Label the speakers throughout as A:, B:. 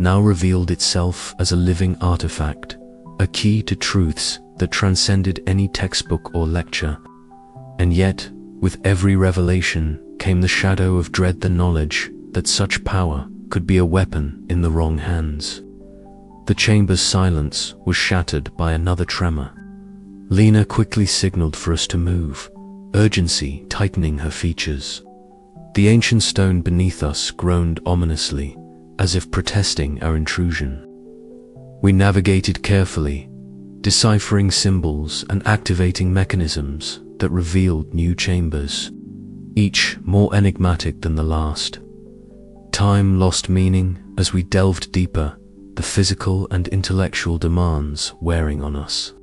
A: now revealed itself as a living artifact, a key to truths that transcended any textbook or lecture. And yet, with every revelation came the shadow of dread, the knowledge that such power could be a weapon in the wrong hands. The chamber's silence was shattered by another tremor. Lena quickly signaled for us to move, urgency tightening her features. The ancient stone beneath us groaned ominously, as if protesting our intrusion. We navigated carefully, deciphering symbols and activating mechanisms that revealed new chambers, each more enigmatic than the last. Time lost meaning as we delved deeper, the physical and intellectual demands wearing on us.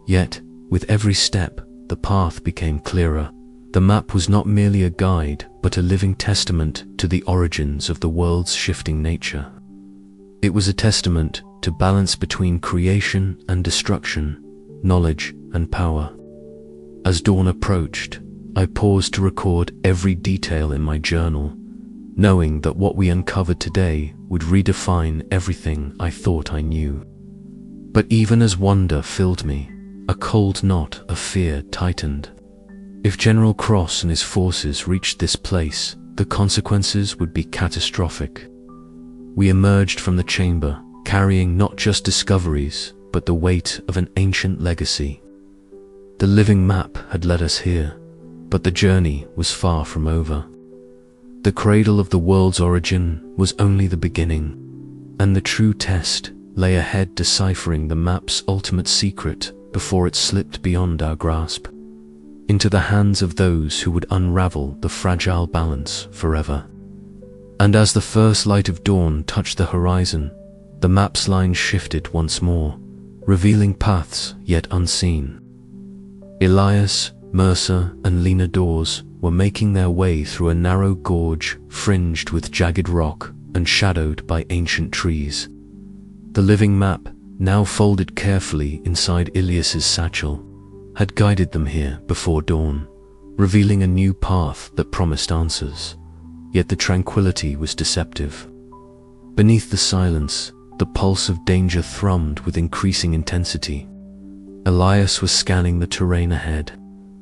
A: Yet, with every step, the path became clearer. The map was not merely a guide, but a living testament to the origins of the world's shifting nature. It was a testament to balance between creation and destruction, knowledge and power. As dawn approached, I paused to record every detail in my journal, knowing that what we uncovered today would redefine everything I thought I knew. But even as wonder filled me, a cold knot of fear tightened. If General Cross and his forces reached this place, the consequences would be catastrophic. We emerged from the chamber, carrying not just discoveries, but the weight of an ancient legacy. The living map had led us here, but the journey was far from over. The cradle of the world's origin was only the beginning, and the true test lay ahead, deciphering the map's ultimate secret before it slipped beyond our grasp, into the hands of those who would unravel the fragile balance forever. And as the first light of dawn touched the horizon, the map's line shifted once more, revealing paths yet unseen. Elias, Mercer, and Lena Dawes were making their way through a narrow gorge fringed with jagged rock and shadowed by ancient trees. The living map, now folded carefully inside Ilias's satchel, had guided them here before dawn, revealing a new path that promised answers. Yet the tranquility was deceptive. Beneath the silence, the pulse of danger thrummed with increasing intensity. Elias was scanning the terrain ahead,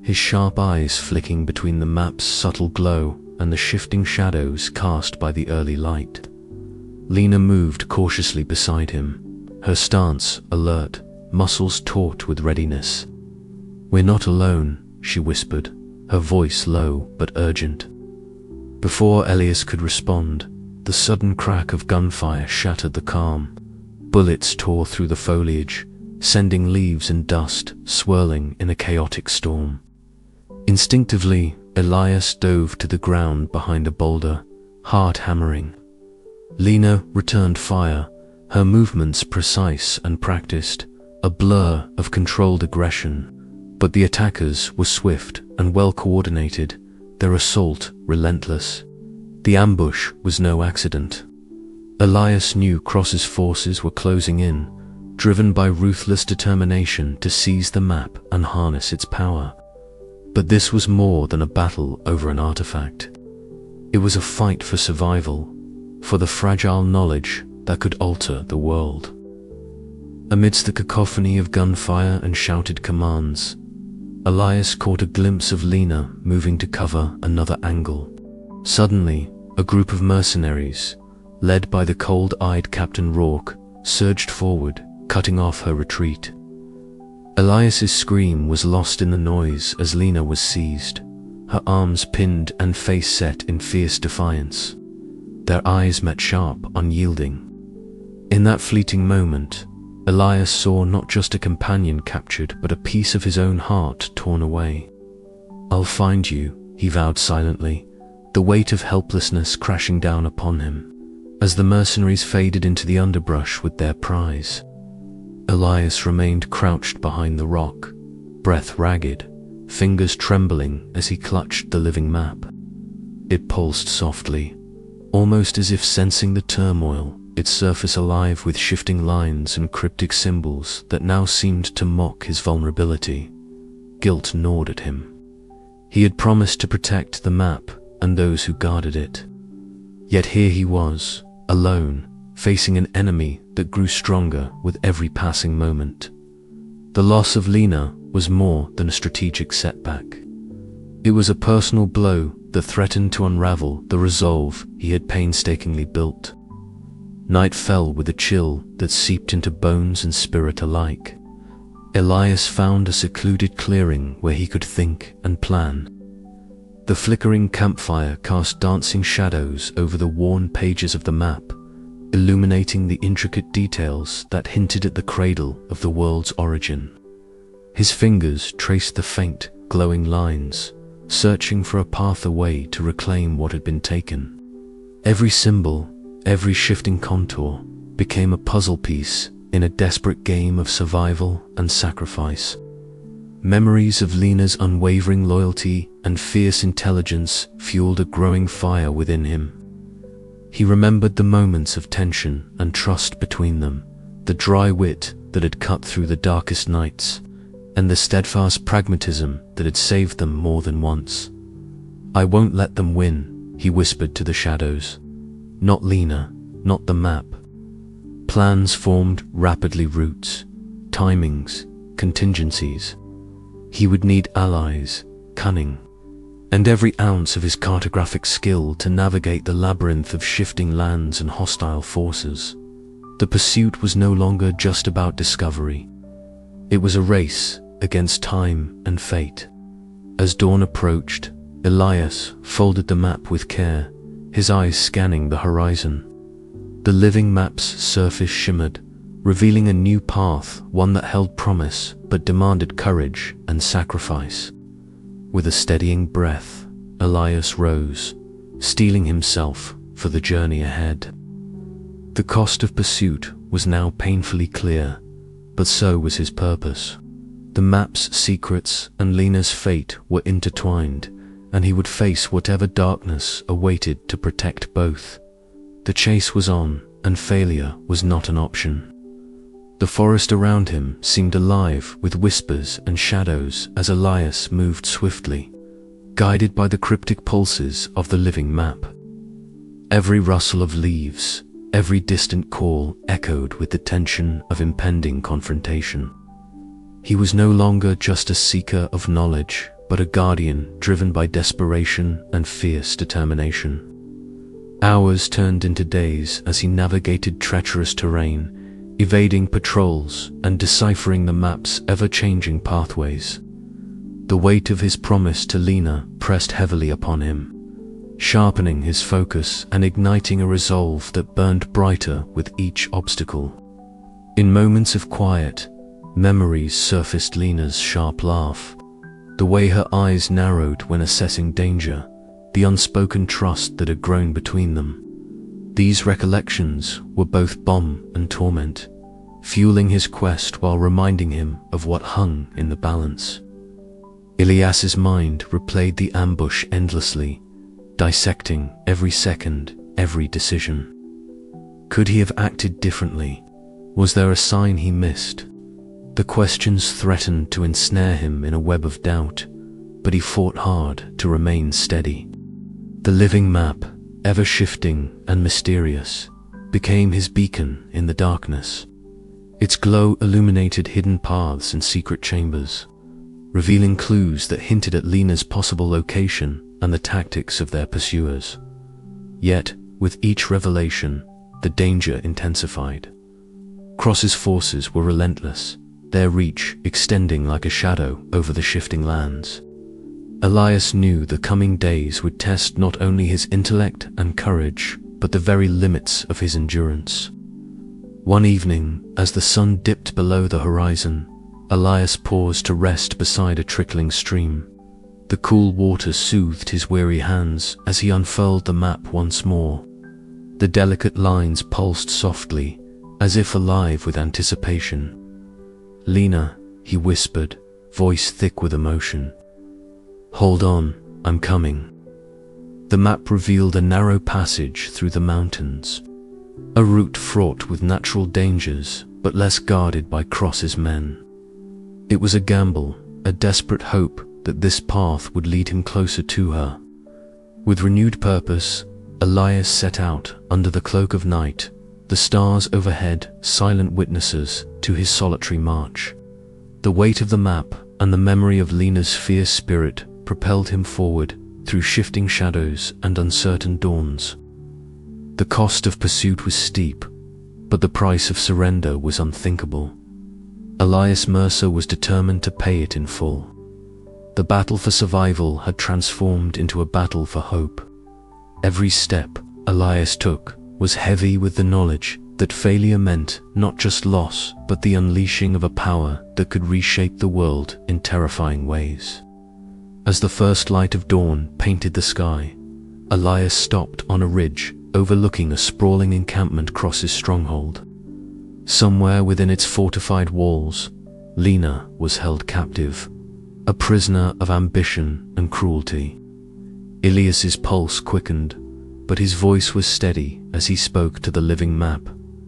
A: his sharp eyes flicking between the map's subtle glow and the shifting shadows cast by the early light. Lena moved cautiously beside him, her stance alert, muscles taut with readiness. "We're not alone," she whispered, her voice low but urgent. Before Elias could respond, the sudden crack of gunfire shattered the calm. Bullets tore through the foliage, sending leaves and dust swirling in a chaotic storm. Instinctively, Elias dove to the ground behind a boulder, heart hammering. Lena returned fire, her movements precise and practiced, a blur of controlled aggression. But the attackers were swift and well coordinated, their assault relentless. The ambush was no accident. Elias knew Cross's forces were closing in, driven by ruthless determination to seize the map and harness its power. But this was more than a battle over an artifact. It was a fight for survival, for the fragile knowledge that could alter the world. Amidst the cacophony of gunfire and shouted commands, Elias caught a glimpse of Lena moving to cover another angle. Suddenly, a group of mercenaries, led by the cold-eyed Captain Rourke, surged forward, cutting off her retreat. Elias's scream was lost in the noise as Lena was seized, her arms pinned and face set in fierce defiance. Their eyes met sharp, unyielding. In that fleeting moment, Elias saw not just a companion captured, but a piece of his own heart torn away. "I'll find you," he vowed silently, the weight of helplessness crashing down upon him, as the mercenaries faded into the underbrush with their prize. Elias remained crouched behind the rock, breath ragged, fingers trembling as he clutched the living map. It pulsed softly, almost as if sensing the turmoil, its surface alive with shifting lines and cryptic symbols that now seemed to mock his vulnerability. Guilt gnawed at him. He had promised to protect the map and those who guarded it. Yet here he was, alone, facing an enemy that grew stronger with every passing moment. The loss of Lena was more than a strategic setback. It was a personal blow that threatened to unravel the resolve he had painstakingly built. Night fell with a chill that seeped into bones and spirit alike. Elias found a secluded clearing where he could think and plan. The flickering campfire cast dancing shadows over the worn pages of the map, illuminating the intricate details that hinted at the cradle of the world's origin. His fingers traced the faint, glowing lines, searching for a path away to reclaim what had been taken. Every symbol, every shifting contour, became a puzzle piece in a desperate game of survival and sacrifice. Memories of Lena's unwavering loyalty and fierce intelligence fueled a growing fire within him. He remembered the moments of tension and trust between them, the dry wit that had cut through the darkest nights, and the steadfast pragmatism that had saved them more than once. "I won't let them win," he whispered to the shadows. "Not Lena, not the map." Plans formed rapidly, routes, timings, contingencies. He would need allies, cunning, and every ounce of his cartographic skill to navigate the labyrinth of shifting lands and hostile forces. The pursuit was no longer just about discovery. It was a race against time and fate. As dawn approached, Elias folded the map with care, his eyes scanning the horizon. The living map's surface shimmered, revealing a new path, one that held promise but demanded courage and sacrifice. With a steadying breath, Elias rose, steeling himself for the journey ahead. The cost of pursuit was now painfully clear, but so was his purpose. The map's secrets and Lena's fate were intertwined, and he would face whatever darkness awaited to protect both. The chase was on, and failure was not an option. The forest around him seemed alive with whispers and shadows as Elias moved swiftly, guided by the cryptic pulses of the living map. Every rustle of leaves, every distant call echoed with the tension of impending confrontation. He was no longer just a seeker of knowledge, but a guardian driven by desperation and fierce determination. Hours turned into days as he navigated treacherous terrain, evading patrols and deciphering the map's ever-changing pathways. The weight of his promise to Lena pressed heavily upon him, sharpening his focus and igniting a resolve that burned brighter with each obstacle. In moments of quiet, memories surfaced: Lena's sharp laugh, the way her eyes narrowed when assessing danger, the unspoken trust that had grown between them. These recollections were both balm and torment, fueling his quest while reminding him of what hung in the balance. Elias's mind replayed the ambush endlessly, dissecting every second, every decision. Could he have acted differently? Was there a sign he missed? The questions threatened to ensnare him in a web of doubt, but he fought hard to remain steady. The living map, ever shifting and mysterious, became his beacon in the darkness. Its glow illuminated hidden paths and secret chambers, revealing clues that hinted at Lena's possible location and the tactics of their pursuers. Yet, with each revelation, the danger intensified. Cross's forces were relentless, their reach extending like a shadow over the shifting lands. Elias knew the coming days would test not only his intellect and courage, but the very limits of his endurance. One evening, as the sun dipped below the horizon, Elias paused to rest beside a trickling stream. The cool water soothed his weary hands as he unfurled the map once more. The delicate lines pulsed softly, as if alive with anticipation. "Lena," he whispered, voice thick with emotion. "Hold on, I'm coming." The map revealed a narrow passage through the mountains, a route fraught with natural dangers, but less guarded by Cross's men. It was a gamble, a desperate hope that this path would lead him closer to her. With renewed purpose, Elias set out under the cloak of night, the stars overhead silent witnesses to his solitary march. The weight of the map and the memory of Lena's fierce spirit propelled him forward through shifting shadows and uncertain dawns. The cost of pursuit was steep, but the price of surrender was unthinkable. Elias Mercer was determined to pay it in full. The battle for survival had transformed into a battle for hope. Every step Elias took was heavy with the knowledge that failure meant not just loss, but the unleashing of a power that could reshape the world in terrifying ways. As the first light of dawn painted the sky, Elias stopped on a ridge overlooking a sprawling encampment across his stronghold. Somewhere within its fortified walls, Lena was held captive, a prisoner of ambition and cruelty. Elias's pulse quickened, but his voice was steady as he spoke to the living map.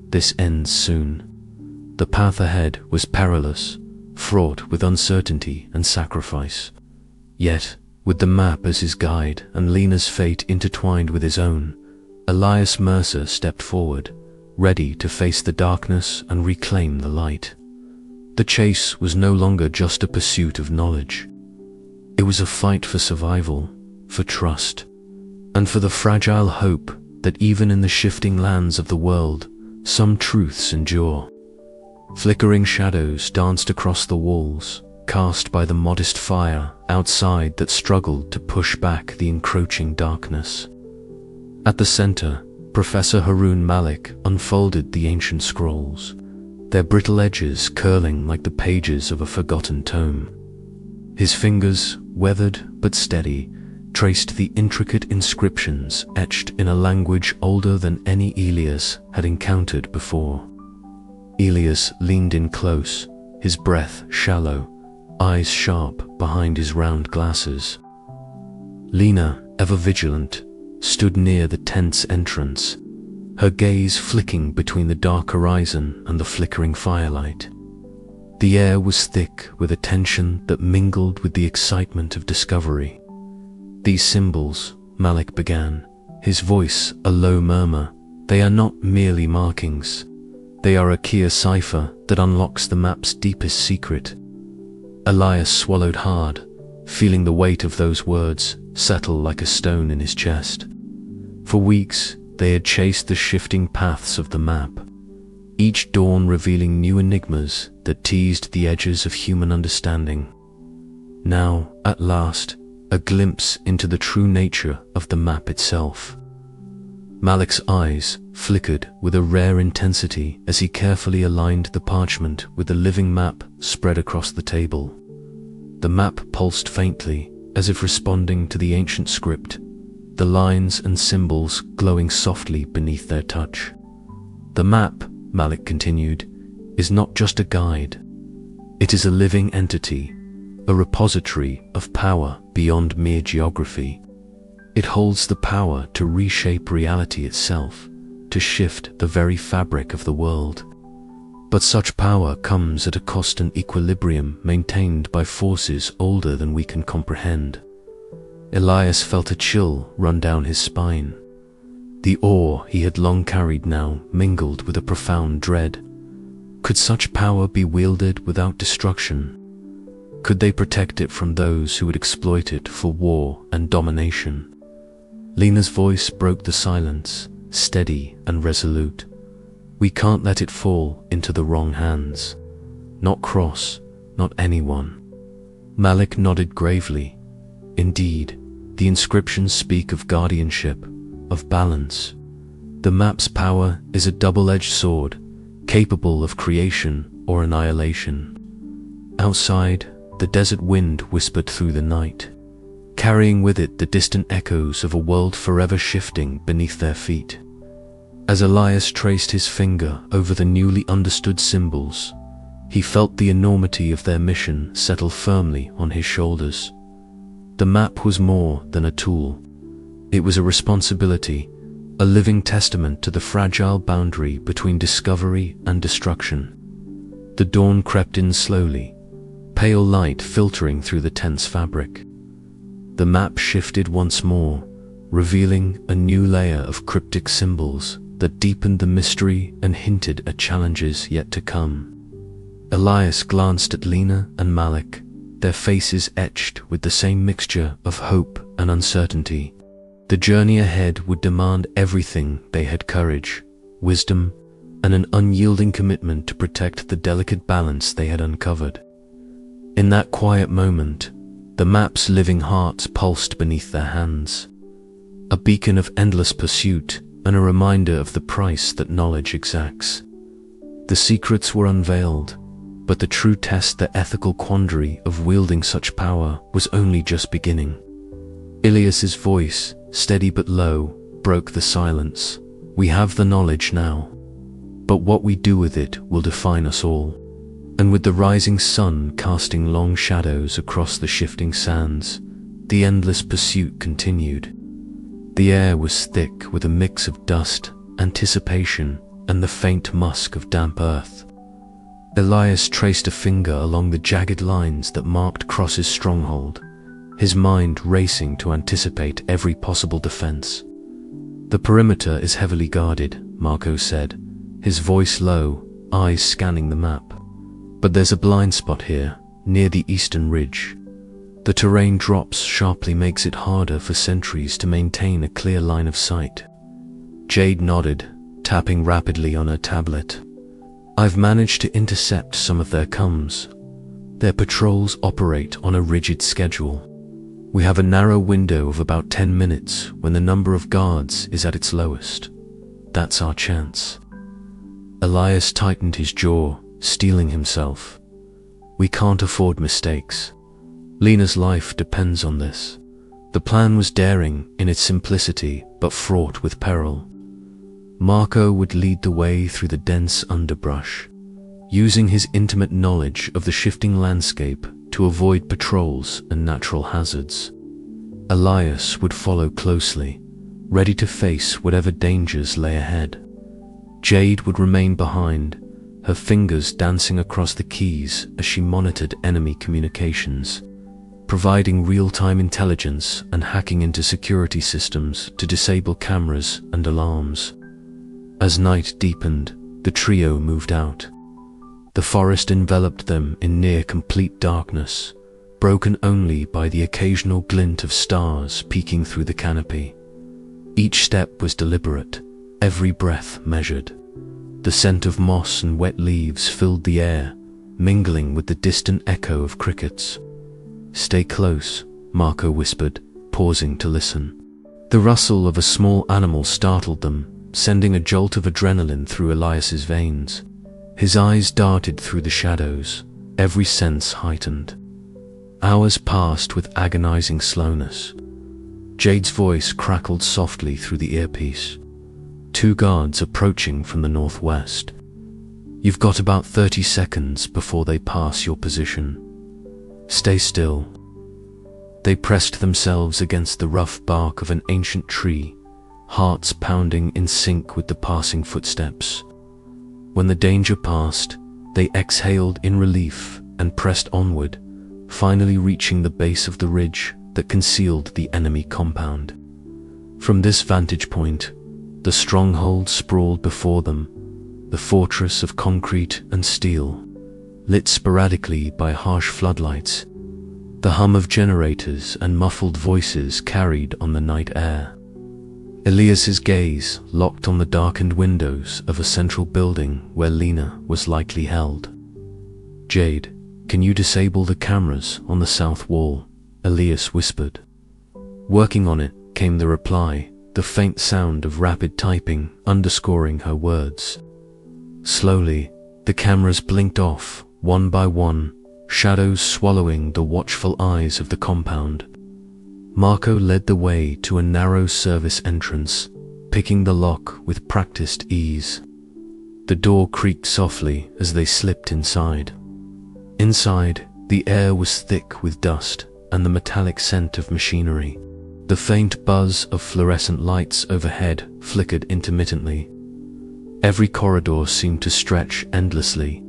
A: This ends soon. The path ahead was perilous, fraught with uncertainty and sacrifice. Yet, with the map as his guide and Lena's fate intertwined with his own, Elias Mercer stepped forward, ready to face the darkness and reclaim the light. The chase was no longer just a pursuit of knowledge. It was a fight for survival, for trust, and for the fragile hope that even in the shifting lands of the world, some truths endure. Flickering shadows danced across the walls, cast by the modest fire outside that struggled to push back the encroaching darkness. At the center, Professor Harun Malik unfolded the ancient scrolls, their brittle edges curling like the pages of a forgotten tome. His fingers, weathered but steady, traced the intricate inscriptions etched in a language older than any Elias had encountered before. Elias leaned in close, his breath shallow, eyes sharp behind his round glasses. Lena, ever vigilant, stood near the tent's entrance, her gaze flicking between the dark horizon and the flickering firelight. The air was thick with a tension that mingled with the excitement of discovery. "These symbols," Malik began, his voice a low murmur, "they are not merely markings. They are a key cipher that unlocks the map's deepest secret." Elias swallowed hard, feeling the weight of those words settle like a stone in his chest. For weeks, they had chased the shifting paths of the map, each dawn revealing new enigmas that teased the edges of human understanding. Now, at last, a glimpse into the true nature of the map itself. Malik's eyes flickered with a rare intensity as he carefully aligned the parchment with the living map spread across the table. The map pulsed faintly, as if responding to the ancient script, the lines and symbols glowing softly beneath their touch. "The map," Malik continued, "is not just a guide. It is a living entity, a repository of power beyond mere geography. It holds the power to reshape reality itself, to shift the very fabric of the world. But such power comes at a constant equilibrium maintained by forces older than we can comprehend." Elias felt a chill run down his spine. The awe he had long carried now mingled with a profound dread. Could such power be wielded without destruction? Could they protect it from those who would exploit it for war and domination? Lena's voice broke the silence, steady and resolute. "We can't let it fall into the wrong hands. Not Cross, not anyone." Malik nodded gravely. Indeed, the inscriptions speak of guardianship, of balance. The map's power is a double-edged sword, capable of creation or annihilation. Outside, the desert wind whispered through the night, carrying with it the distant echoes of a world forever shifting beneath their feet. As Elias traced his finger over the newly understood symbols, he felt the enormity of their mission settle firmly on his shoulders. The map was more than a tool. It was a responsibility, a living testament to the fragile boundary between discovery and destruction. The dawn crept in slowly, pale light filtering through the tent's fabric. The map shifted once more, revealing a new layer of cryptic symbols that deepened the mystery and hinted at challenges yet to come. Elias glanced at Lena and Malik, their faces etched with the same mixture of hope and uncertainty. The journey ahead would demand everything they had: courage, wisdom, and an unyielding commitment to protect the delicate balance they had uncovered. In that quiet moment, the map's living hearts pulsed beneath their hands, a beacon of endless pursuit and a reminder of the price that knowledge exacts. The secrets were unveiled, but the true test, the ethical quandary of wielding such power, was only just beginning. Ilias's voice, steady but low, broke the silence. "We have the knowledge now, but what we do with it will define us all." And with the rising sun casting long shadows across the shifting sands, the endless pursuit continued. The air was thick with a mix of dust, anticipation, and the faint musk of damp earth. Elias traced a finger along the jagged lines that marked Cross's stronghold, his mind racing to anticipate every possible defense. "The perimeter is heavily guarded," Marco said, his voice low, eyes scanning the map. "But there's a blind spot here, near the eastern ridge. The terrain drops sharply, makes it harder for sentries to maintain a clear line of sight." Jade nodded, tapping rapidly on her tablet. "I've managed to intercept some of their comms. Their patrols operate on a rigid schedule. We have a narrow window of about 10 minutes when the number of guards is at its lowest. That's our chance." Elias tightened his jaw, steeling himself. "We can't afford mistakes. Lena's life depends on this." The plan was daring in its simplicity, but fraught with peril. Marco would lead the way through the dense underbrush, using his intimate knowledge of the shifting landscape to avoid patrols and natural hazards. Elias would follow closely, ready to face whatever dangers lay ahead. Jade would remain behind, her fingers dancing across the keys as she monitored enemy communications, providing real-time intelligence and hacking into security systems to disable cameras and alarms. As night deepened, the trio moved out. The forest enveloped them in near-complete darkness, broken only by the occasional glint of stars peeking through the canopy. Each step was deliberate, every breath measured. The scent of moss and wet leaves filled the air, mingling with the distant echo of crickets. "Stay close," Marco whispered, pausing to listen. The rustle of a small animal startled them, sending a jolt of adrenaline through Elias's veins. His eyes darted through the shadows, every sense heightened. Hours passed with agonizing slowness. Jade's voice crackled softly through the earpiece. "2 guards approaching from the northwest. You've got about 30 seconds before they pass your position. Stay still." They pressed themselves against the rough bark of an ancient tree, hearts pounding in sync with the passing footsteps. When the danger passed, they exhaled in relief and pressed onward, finally reaching the base of the ridge that concealed the enemy compound. From this vantage point, the stronghold sprawled before them, the fortress of concrete and steel, lit sporadically by harsh floodlights. The hum of generators and muffled voices carried on the night air. Elias's gaze locked on the darkened windows of a central building where Lena was likely held. "Jade, can you disable the cameras on the south wall?" Elias whispered. "Working on it," came the reply, the faint sound of rapid typing underscoring her words. Slowly, the cameras blinked off, one by one, shadows swallowing the watchful eyes of the compound. Marco led the way to a narrow service entrance, picking the lock with practiced ease. The door creaked softly as they slipped inside. Inside, the air was thick with dust and the metallic scent of machinery. The faint buzz of fluorescent lights overhead flickered intermittently. Every corridor seemed to stretch endlessly,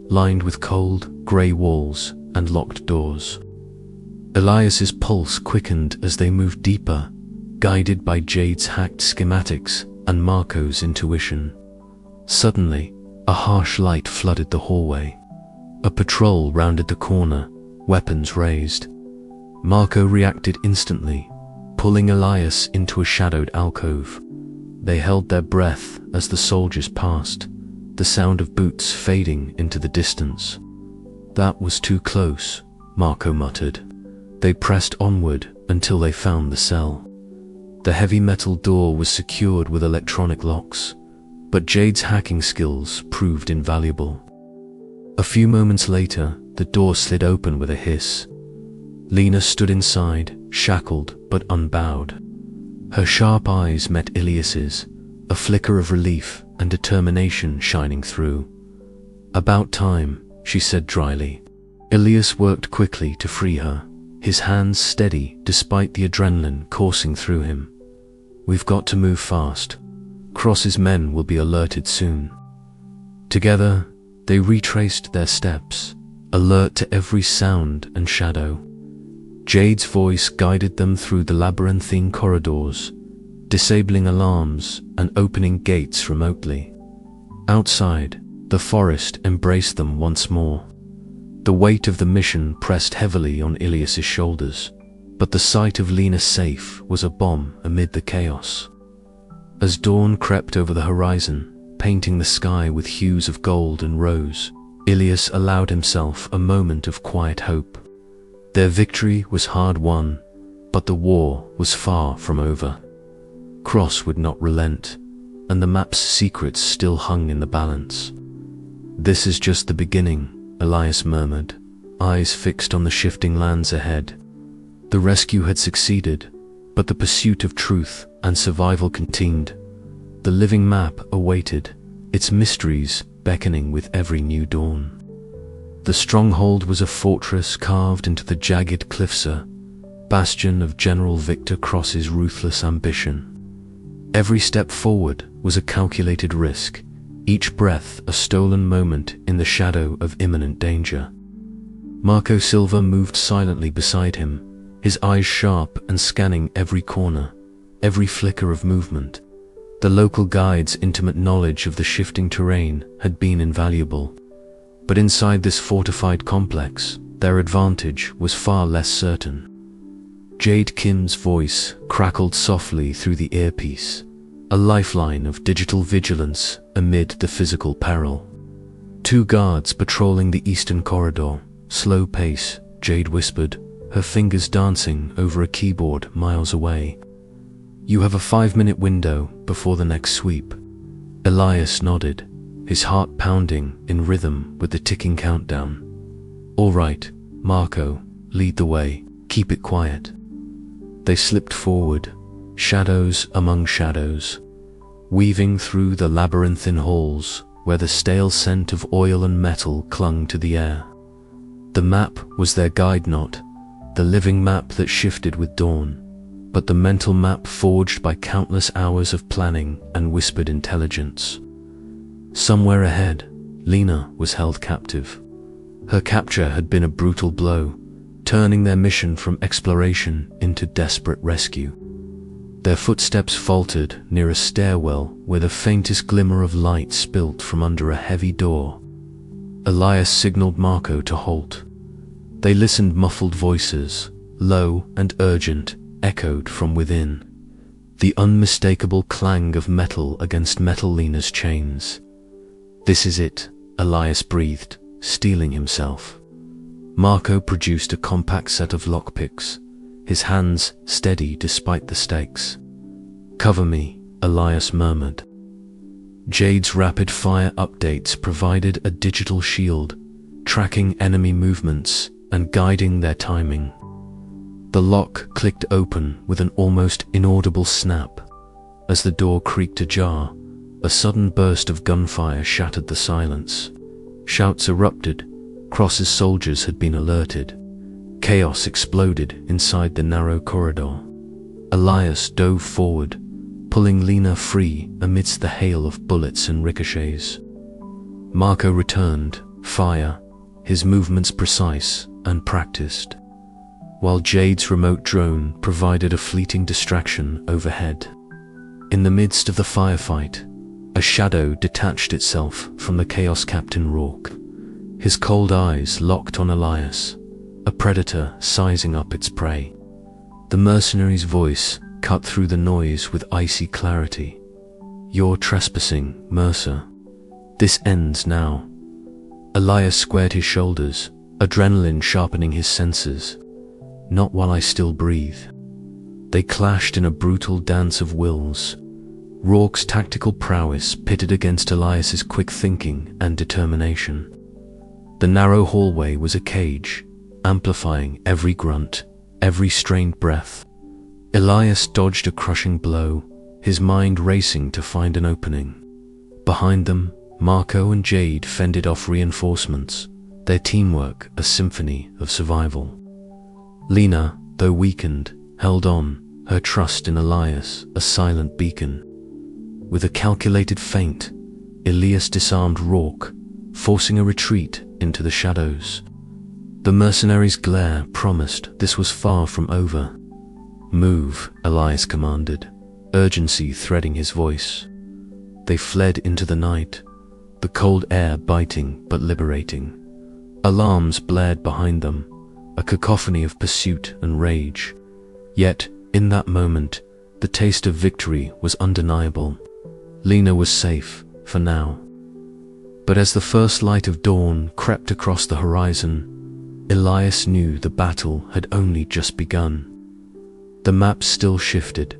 A: lined with cold, grey walls and locked doors. Elias's pulse quickened as they moved deeper, guided by Jade's hacked schematics and Marco's intuition. Suddenly, a harsh light flooded the hallway. A patrol rounded the corner, weapons raised. Marco reacted instantly, pulling Elias into a shadowed alcove. They held their breath as the soldiers passed, the sound of boots fading into the distance. "That was too close," Marco muttered. They pressed onward until they found the cell. The heavy metal door was secured with electronic locks, but Jade's hacking skills proved invaluable. A few moments later, the door slid open with a hiss. Lena stood inside, shackled but unbowed. Her sharp eyes met Ilias's, a flicker of relief and determination shining through. "About time," she said dryly. Ilias worked quickly to free her, his hands steady despite the adrenaline coursing through him. "We've got to move fast. Cross's men will be alerted soon." Together, they retraced their steps, alert to every sound and shadow. Jade's voice guided them through the labyrinthine corridors, disabling alarms and opening gates remotely. Outside, the forest embraced them once more. The weight of the mission pressed heavily on Ilias's shoulders, but the sight of Lena safe was a balm amid the chaos. As dawn crept over the horizon, painting the sky with hues of gold and rose, Ilias allowed himself a moment of quiet hope. Their victory was hard won, but the war was far from over. Cross would not relent, and the map's secrets still hung in the balance. "This is just the beginning," Elias murmured, eyes fixed on the shifting lands ahead. The rescue had succeeded, but the pursuit of truth and survival continued. The living map awaited, its mysteries beckoning with every new dawn. The stronghold was a fortress carved into the jagged cliffs, a bastion of General Victor Cross's ruthless ambition. Every step forward was a calculated risk, each breath a stolen moment in the shadow of imminent danger. Marco Silva moved silently beside him, his eyes sharp and scanning every corner, every flicker of movement. The local guide's intimate knowledge of the shifting terrain had been invaluable. But inside this fortified complex, their advantage was far less certain. Jade Kim's voice crackled softly through the earpiece, a lifeline of digital vigilance amid the physical peril. "Two guards patrolling the eastern corridor. Slow pace," Jade whispered, her fingers dancing over a keyboard miles away. "You have a 5-minute window before the next sweep." Elias nodded, his heart pounding in rhythm with the ticking countdown. "All right, Marco, lead the way. Keep it quiet." They slipped forward, shadows among shadows, weaving through the labyrinthine halls where the stale scent of oil and metal clung to the air. The map was their guide, not the living map that shifted with dawn, but the mental map forged by countless hours of planning and whispered intelligence. Somewhere ahead, Lena was held captive. Her capture had been a brutal blow, turning their mission from exploration into desperate rescue. Their footsteps faltered near a stairwell where the faintest glimmer of light spilt from under a heavy door. Elias signaled Marco to halt. They listened. Muffled voices, low and urgent, echoed from within. The unmistakable clang of metal against metal. Lena's chains. "This is it," Elias breathed, steeling himself. Marco produced a compact set of lockpicks, his hands steady despite the stakes. "Cover me," Elias murmured. Jade's rapid-fire updates provided a digital shield, tracking enemy movements and guiding their timing. The lock clicked open with an almost inaudible snap. As the door creaked ajar, a sudden burst of gunfire shattered the silence. Shouts erupted. Cross's soldiers had been alerted. Chaos exploded inside the narrow corridor. Elias dove forward, pulling Lena free amidst the hail of bullets and ricochets. Marco returned, fire, his movements precise and practiced, while Jade's remote drone provided a fleeting distraction overhead. In the midst of the firefight, a shadow detached itself from the Chaos Captain Rourke, his cold eyes locked on Elias, a predator sizing up its prey. The mercenary's voice cut through the noise with icy clarity. "You're trespassing, Mercer. This ends now." Elias squared his shoulders, adrenaline sharpening his senses. "Not while I still breathe." They clashed in a brutal dance of wills. Rourke's tactical prowess pitted against Elias's quick thinking and determination. The narrow hallway was a cage, amplifying every grunt, every strained breath. Elias dodged a crushing blow, his mind racing to find an opening. Behind them, Marco and Jade fended off reinforcements, their teamwork a symphony of survival. Lena, though weakened, held on, her trust in Elias a silent beacon. With a calculated feint, Elias disarmed Rourke, forcing a retreat into the shadows. The mercenary's glare promised this was far from over. "Move," Elias commanded, urgency threading his voice. They fled into the night, the cold air biting but liberating. Alarms blared behind them, a cacophony of pursuit and rage. Yet, in that moment, the taste of victory was undeniable. Lena was safe, for now. But as the first light of dawn crept across the horizon, Elias knew the battle had only just begun. The map still shifted,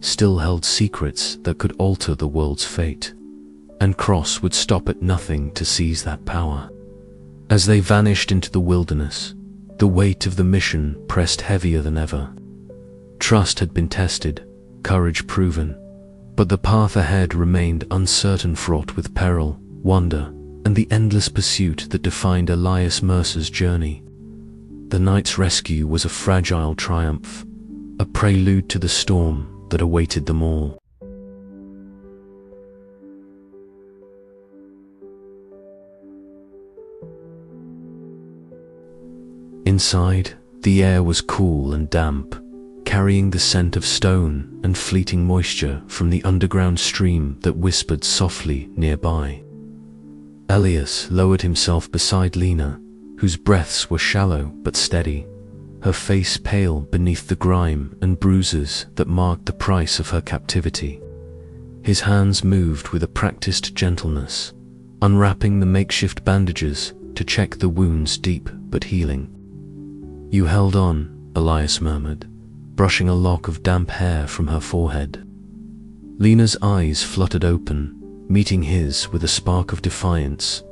A: still held secrets that could alter the world's fate, and Cross would stop at nothing to seize that power. As they vanished into the wilderness, the weight of the mission pressed heavier than ever. Trust had been tested, courage proven, but the path ahead remained uncertain, fraught with peril, wonder, and the endless pursuit that defined Elias Mercer's journey. The night's rescue was a fragile triumph, a prelude to the storm that awaited them all. Inside, the air was cool and damp, carrying the scent of stone and fleeting moisture from the underground stream that whispered softly nearby. Elias lowered himself beside Lena, whose breaths were shallow but steady, her face pale beneath the grime and bruises that marked the price of her captivity. His hands moved with a practiced gentleness, unwrapping the makeshift bandages to check the wound's deep but healing. "You held on," Elias murmured, brushing a lock of damp hair from her forehead. Lena's eyes fluttered open, meeting his with a spark of defiance,